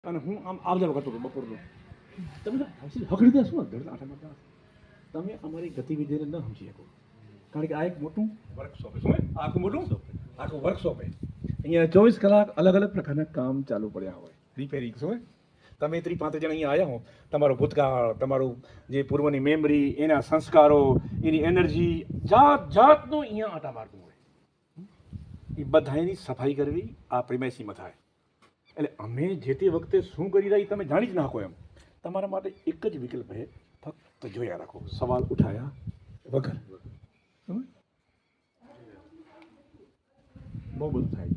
અને હું આમ આવજાવ કરતો હતો બપોરનો. તમે હકડી દે શું ધડ આઠા મારતા તમે અમારી ગતિવિધિને ન સમજી શકો. કારણ કે આ એક મોટું વર્કશોપ છે. શું આખું વર્કશોપ છે. અહીંયા 24 કલાક અલગ અલગ પ્રકારના કામ ચાલુ પડ્યા હોય. રિપેરિંગ શું તમે 30-35 જણા અહીંયા આવ્યા હો, તમારો ભૂતકાળ, તમારું જે પૂર્વની મેમરી, એના સંસ્કારો, એની એનર્જી, જાતનું અહીંયા આટા મારતું હોય. એ બધાની સફાઈ કરવી આ પ્રિમાઇસીમાં થાય. એટલે અમે જે તે વખતે શું કરી રહી તમે જાણી જ નાખો એમ. તમારા માટે એક જ વિકલ્પ છે, ફક્ત જોયા રાખો, સવાલ ઉઠાયા વગર. બહુ બધું થાય.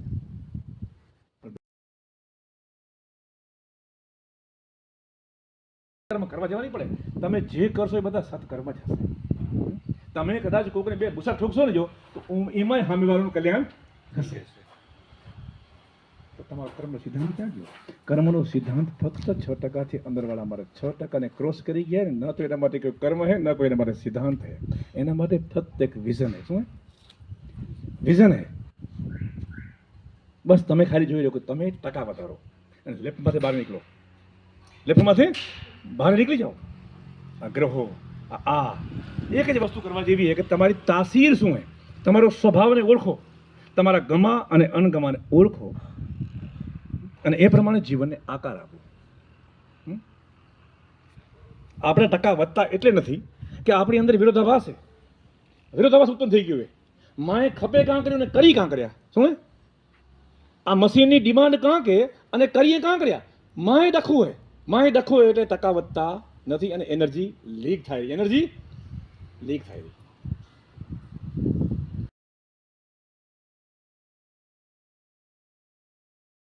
કર્મ કરવા જવા નહીં પડે. તમે જે કરશો એ બધા સત્કર્મ જ હશે. તમે કદાચ કોઈને 2 ભૂસા ઠોકશો ને જો તો એમાંય સામેવાળાનું કલ્યાણ થશે. તો તમારો કર્મનો સિદ્ધાંત ક્યાં ગયો? કર્મનો સિદ્ધાંત ફક્ત 6%થી અંદરવાળા મારે 6%ને ક્રોસ કરી ગયા ને, ન તો એના માટે કોઈ કર્મ છે, ન કોઈ એના માટે સિદ્ધાંત છે. એના માટે ફક્ત એક વિઝન છે. શું વિઝન છે? બસ તમે ખાલી જોઈ લો કે તમે ટકા વધારો અને લેફ્ટમાંથી બહાર નીકળો. લેફ્ટમાંથી બહાર નીકળી જાઓ. આ ગ્રહો આ એક જ વસ્તુ કરવા જેવી છે કે તમારી તાસીર શું છે, તમારો સ્વભાવને ઓળખો, તમારા ગમા અને અણગમાને ઓળખો અને એ પ્રમાણે જીવનને આકાર આપો. આપણે ટકા વધતા એટલે નથી કે આપણી અંદર વિરોધાભાસ છે. વિરોધાભાસ ઉત્પન્ન થઈ ગયો છે. માએ ખપે કાં કર્યું ને કરી કાં કર્યા. શું આ મશીનની ડિમાન્ડ કાં કે અને કરીએ કાં કર્યા. માએ ડખવું હોય. માએ ડખવું હોય એટલે ટકા વધતા નથી અને એનર્જી લીક થાય. એનર્જી લીક થાય.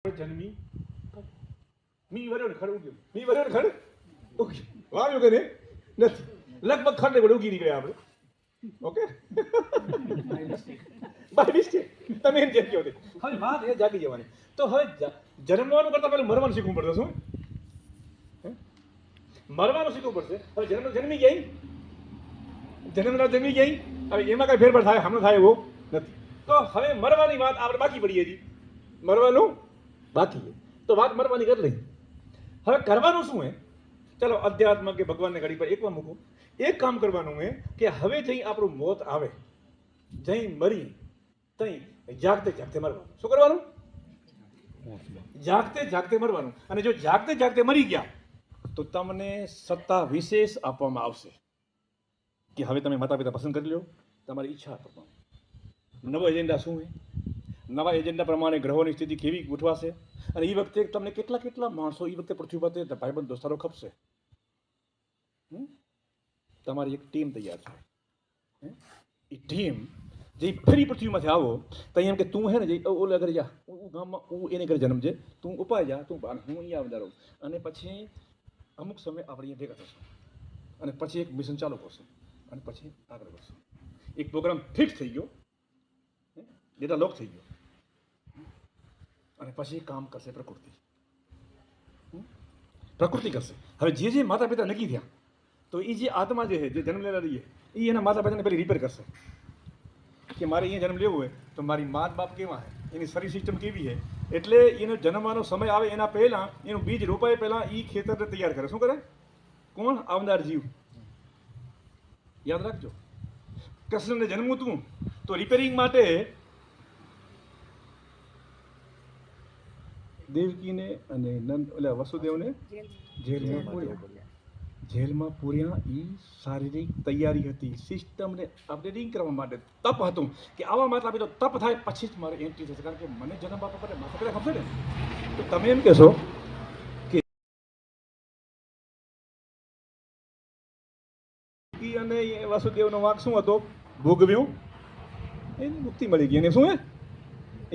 જન્મી મી વર્યો ને ખડ ઉગ્યું. મી વર્યો ને ખડ ઉગ્યું. વાવ્યું કે નહીં? નથી. લગભગ ખડને વડે ઉગી નીકળ્યા આપણે. Okay, by mistake. તમે એમ જેમ કહો. હવે વાત એ જાગી જવાની. તો હવે જન્મવાનું કરતા પહેલા મરવાનું શીખવું પડશે. શું મરવાનું શીખવું પડશે. હવે જન્મી ગઈ, જન્મી ગઈ. હવે એમાં કઈ ફેરફાર થાય હમણાં થાય એવો નથી. તો હવે મરવાની વાત આપણે બાકી પડીએ છીએ. મરવાનું બાકી છે તો વાત મરવાની કરી લઈ. હવે કરવાનું શું હે? ચાલો અધ્યાત્મ કે ભગવાનને ઘડી પર એકમાં મૂકો. એક કામ કરવાનું હે કે હવે જઈ આપણું મોત આવે, જઈ મરી તઈ જાગતે જાગતે મરવાનું. શું કરવાનું? જાગતે જાગતે મરવાનું. અને જો જાગતે જાગતે મરી ગયા તો તમને સત્તા વિશેષ આપવામાં આવશે કે હવે તમે માતા પિતા પસંદ કરી લો, તમારી ઈચ્છા પ્રમાણે. નવો એજન્ડા શું હે? નવા એજન્ડા પ્રમાણે ગ્રહોની સ્થિતિ કેવી ગોઠવાશે અને એ વખતે તમને કેટલા માણસો એ વખતે પૃથ્વી પર ભાઈબંધ દોસ્તારો ખપશે. તમારી એક ટીમ તૈયાર થાય. એ ટીમ જે ફરી પૃથ્વીમાંથી આવો તો એમ કે તું હે ને જે ઓલા ઘરે જા, હું ગામમાં હું એને ઘરે જન્મ છે, તું ઉપાય જા, તું હું અહીંયા આવતા રહું. અને પછી અમુક સમય આપણે અહીંયા ભેગા થશું અને પછી એક મિશન ચાલુ કરશું અને પછી આગળ વધશું. એક પ્રોગ્રામ ફિક્સ થઈ ગયો, ડેટા લોક થઈ ગયો અને પછી કામ કરશે પ્રકૃતિ. પ્રકૃતિ કરશે. હવે જે માતા પિતા નક્કી થયા તો એ જે આત્મા જે છે, જે જન્મ લેલા રહીએ, એ એના માતા પિતાને પહેલી રિપેર કરશે કે મારે અહીંયા જન્મ લેવો હોય તો મારી મા બાપ કેવા છે, એની શરીર સિસ્ટમ કેવી છે. એટલે એનો જન્મવાનો સમય આવે એના પહેલાં એનું બીજ રોપાય પહેલાં એ ખેતરને તૈયાર કરે. શું કરે? કોણ? આવનાર જીવ. યાદ રાખજો. કૃષ્ણને જન્મવું તું તો રિપેરિંગ માટે દેવકીને અને નંદ એટલે વસુદેવને જેલમાં પૂર્યા. એ શારીરિક તૈયારી હતી, સિસ્ટમને અપડેટિંગ કરવા માટે તપ હતું કે આવા માતા પિતા તપ થાય પછી જ મારે એન્ટ્રી થશે. કારણ કે મને જન્મ આપવા પડે, માતા પિતા ખબર ને. તો તમે એમ કહેશો કે અને વાસુદેવનો વાંક શું હતો? ભોગવ્યું, એને મુક્તિ મળી ગઈ. એને શું હે?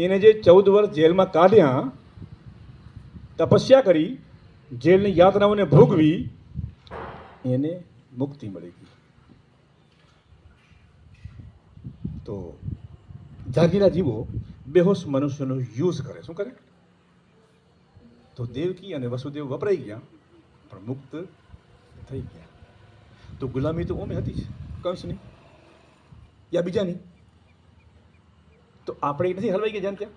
એને જે 14 વર્ષ જેલમાં કાઢ્યા, તપસ્યા કરી, જેલની યાતનાઓને ભોગવી, એને મુક્તિ મળી ગઈ. તો જાગીરા જીવો બેહોશ મનુષ્યનો યુઝ કરે. શું કરે? તો દેવકી અને વસુદેવ વપરાઈ ગયા પણ મુક્ત થઈ ગયા. તો ગુલામી તો ઓમે હતી જ, કંસની યા બીજાની. તો આપણે નથી હલવાઈ ગયા. જ્યાં ત્યાં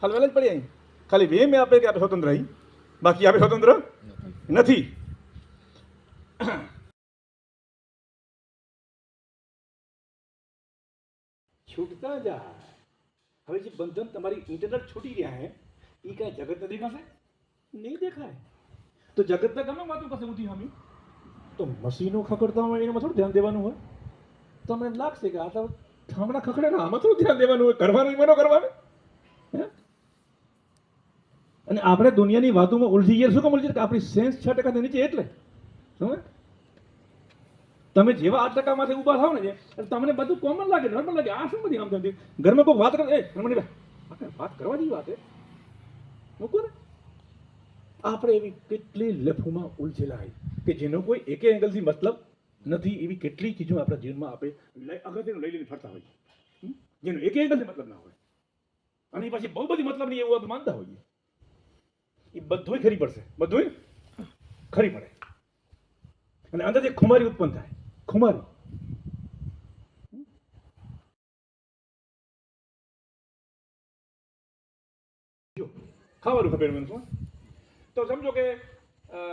હલવાયેલા જ પડ્યા. અહીં ખાલી વેમ આપે કે આપણે સ્વતંત્ર અહીં બાકી આપણે સ્વતંત્ર નથી. છૂટતા જાય. હવે જે બંધન તમારી ઇન્ટરનલ છૂટી રહ્યા હે એ કાંઈ જગતને દેખાશે નહીં દેખાય. તો જગતને ગમે વાતું કશે ઊંધી હમી તો મશીનો ખકડતા હોય એમાં થોડું ધ્યાન દેવાનું હોય. તમને લાગશે કે આ તો ઠામડા ખકડે ને આમાં થોડું ધ્યાન દેવાનું હોય, કરવાનું એમાં ન કરવાનું. હે અને આપણે દુનિયાની વાતોમાં ઉલઝી ગયા. શું કામ ઉલઝી? કે આપણી સેન્સ 6% નીચે એટલે સમજ. તમે જેવા 8%માંથી ઊભા થાવ ને એટલે તમને બધું કોમન લાગે, નોર્મલ લાગે. આ શું બધી આમ થતી ઘરમાં કોઈ વાત કરે, રમણી વાત કરવા જેવી વાત હે મૂકો ને. આપણે એવી કેટલી લફુમાં ઉલઝેલા હોય કે જેનો કોઈ એકે એંગલથી મતલબ નથી. એવી કેટલી ચીજો આપણા જીવનમાં આપણે અગત્યનું લઈ લઈને ફરતા હોઈએ જેનો એકે એંગલથી મતલબ ના હોય. અને એ પાછી બહુ બધી મતલબ નહીં એવું આપણે માનતા હોઈએ. એ બધુંય ખરી પડશે, બધુંય ખરી પડે અને અંદરથી ખુમારી ઉત્પન્ન થાય. ખુમારી ખાવાનું ખબર મને શું તો સમજો કે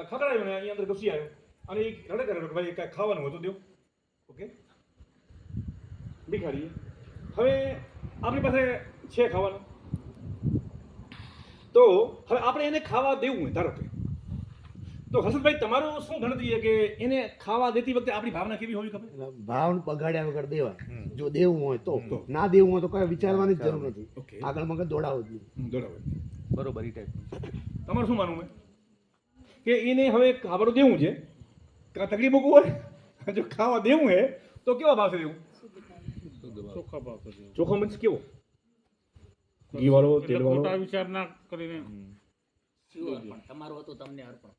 ખકડાયો ને અહીંયા અંદર ઘૂસી આવ્યો અને એ રડે કરે કે ભાઈ કાંઈ ખાવાનું હોય તો દો. ઓકે ભિખારી હવે આપણી પાસે છે ખાવાનું તો હવે આપણે એને ખાવા દેવું હોય ધારો કે તો હસનભાઈ તમારું શું ગણતરી છે કે એને ખાવા દેતી વખતે આપણી ભાવના કેવી હોવી ખબર? ભાવ પગાડ્યા વગર દેવા. જો દેવું હોય તો, ના દેવું હોય તો કઈ વિચારવાની જ જરૂર નથી. આગળ મગજ દોડાવો જ નહીં. દોડાવો બરોબર. એ ટાઈપ તમારું શું માનવું કે એને હવે ખાવાનું દેવું છે કાં તકલીફ મૂકવું હોય? જો ખાવા દેવું હે તો કેવા ભાવથી દેવું? ચોખ્ખા ભાવ ચોખ્ખો મીન્સ કેવો? ઘી વાળો, તેલ વાળો? મોટા વિચાર ના કરીને તમારું હતું તમને અર્પણ.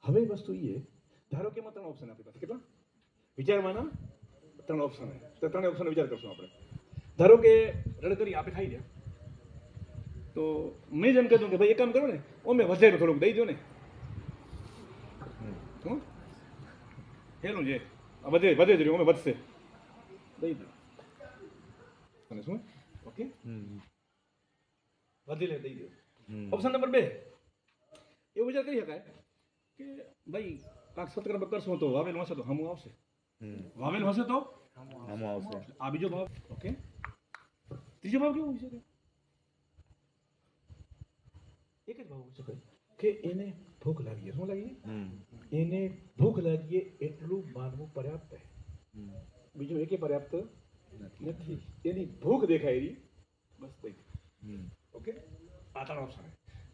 હવે વસ્તુ એ ધારો કે એમાં 3 ઓપ્શન આપણી પાસે. કેટલા વિચારવાના? 3 ઓપ્શન. તો 3 ઓપ્શન વિચાર કરશું આપણે. ધારો કે રડ કરી આપણે ખાઈ ગયા તો મેં જેમ કીધું કે ભાઈ એક કામ કરો ને અમે વધેલું થોડુંક દઈ દો ને. હેલું છે વધે જ રહ્યું, અમે વધશે દઈ દો. અને શું ઓકે વધી લે દઈ દો. ઓપ્શન નંબર 2 એવું વિચાર કરી શકાય કે ભાઈ કાંક સત્કર્મ કરશું તો વાવેલ હશે તો હમું આવશે, વાવેલ હશે તો આમાં આવશે. આ બીજો ભાવ. ઓકે ત્રીજો ભાવ કેવો હોઈ શકે? એક જ ભાવ હોઈ શકે કે એને ભૂખ લાગી. શું લાગી? એને ભૂખ લાગીએ એટલું માનવું પર્યાપ્ત છે. બીજું એકે પર્યાપ્ત નથી. એની ભૂખ દેખાય રહી બસ થઈ. ઓકે આ 3 ઓપ્શન.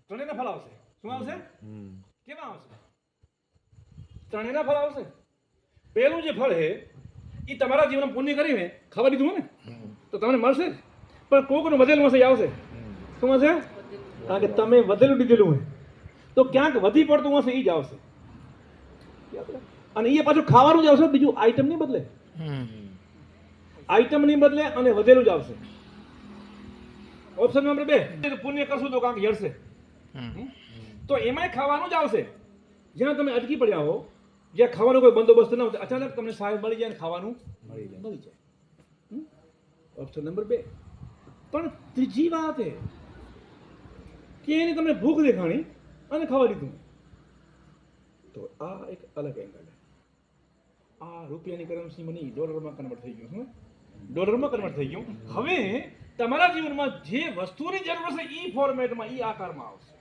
ત્રણેયના ફળ આવશે. શું આવશે? કેવા આવશે? ત્રણેયના ફળ આવશે. પહેલું જે ફળ છે એ તમારા જીવનમાં પુણ્ય કરીને ખાવા દીધું હોય ને તો તમને મળશે જ. પણ કોકનું વધેલું હશે એ આવશે. શું હશે? કારણ કે તમે વધેલું દીધેલું હોય તો ક્યાંક વધી પડતું હશે એ જ આવશે. અને એ પાછું ખાવાનું જ આવશે, બીજું આઈટમ નહીં બદલે. આઈટમ નહીં બદલે અને વધેલું જ આવશે. ઓપ્શન નંબર 2 પુણ્ય કરશું તો કાંક જડશે તો એમાંય ખાવાનું જ આવશે. જ્યાં તમે અટકી પડ્યા હો, જ્યાં ખાવાનો કોઈ બંદોબસ્ત ન હોય અચાનક તમને સાહેબ મળી જાય અને ખાવાનું મળી જાય. Option number 2. પણ ત્રીજી વાત એ કે એને તમને ભૂખ દેખાણી અને ખાવા દીધું તો આ એક અલગ એંગલ છે. આ રૂપિયાની કરન્સી મની ડોલરમાં કન્વર્ટ થઈ ગયું. શું ડોલરમાં કન્વર્ટ થઈ ગયું? હવે તમારા જીવનમાં જે વસ્તુની જરૂર હશે એ ફોર્મેટમાં એ આકારમાં આવશે.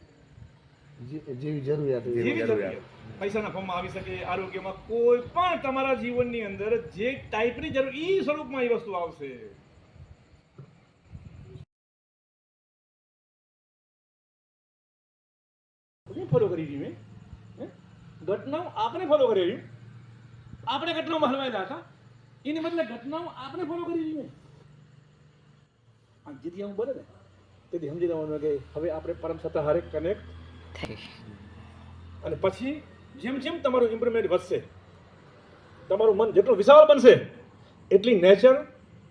જેવી જરૂરિયાત હોય જેવી જરૂરિયાત પૈસાના ફોર્મમાં આવી શકે, આરોગ્યમાં કોઈ પણ તમારા જીવનની અંદર જે ટાઈપની જરૂર એ સ્વરૂપમાં એ વસ્તુ આવશે. ફોલો કરી રહી મેં ઘટનાઓ આપણે ફોલો કરી રહી. આપણે ઘટનાઓમાં હલવાયેલા હતા એને બદલે ઘટનાઓ આપણે ફોલો કરી રહી. જેથી હું બને ને તેથી સમજી જવાનું કે હવે આપણે પરમ સત્તા હારે કનેક્ટ અને પછી જેમ જેમ તમારું ઇમ્પ્રુવમેન્ટ વધશે, તમારું મન જેટલું વિશાળ બનશે એટલી નેચર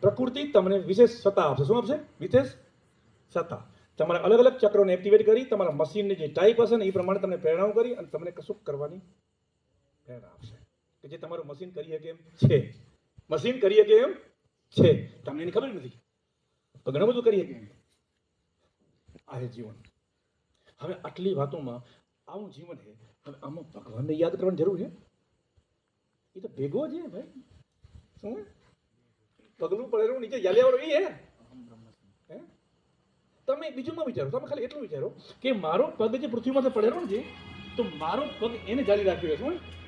પ્રકૃતિ તમને વિશેષ સત્તા આપશે. શું આપશે? વિશેષ સત્તા. તમારા અલગ અલગ ચક્રોને એક્ટિવેટ કરી તમારા મશીનની જે ટાઈપ હશે ને એ પ્રમાણે તમને પ્રેરણાઓ કરી અને તમને કશું કરવાની પ્રેરણા આપશે. કે જે તમારું મશીન કરી શકે એમ છે. મશીન કરી શકે એમ છે. તમને એની ખબર નથી તો ઘણું બધું કરી શકે એમ. આ છે જીવન. હવે આટલી વાતોમાં આવું જીવન છે. હવે આમાં ભગવાનને યાદ કરવાની જરૂર છે? એ તો ભેગો છે ભાઈ. શું પગલું પડેલું નીચે યાલેવાળો એ હે. તમે બીજું માં વિચારો, તમે ખાલી એટલું વિચારો કે મારો પગ જે પૃથ્વીમાંથી પડેલો છે તો મારો પગ એને જાળી રાખ્યો છે. શું